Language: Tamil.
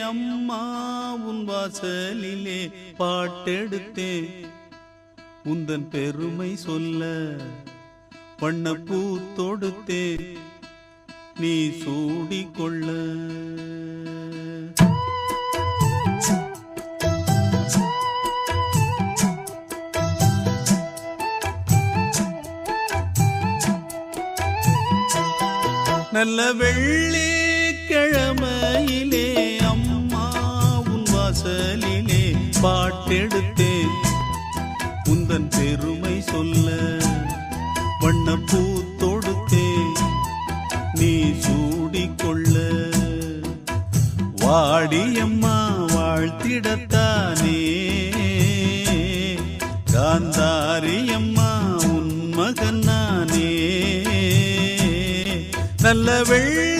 அம்மா உன் வாசலிலே பாட்டெடுத்தேன் உந்தன் பெருமை சொல்ல வண்ணப்பூ தொடுத்தேன் நீ சூடிக்கொள்ள. நல்ல வெள்ளிக்கிழமையிலே அம்மா உன் வாசலிலே பாட்டெடுத்தேன் உந்தன் பெருமை சொல்ல வண்ணப்பூ தொடுத்தேன் நீ சூடிக்கொள்ள. வாடியம்மா வாழ்த்திடத்தானே காந்தாரியம்மா உன் மகன் நானே. நல்ல வெள்ளி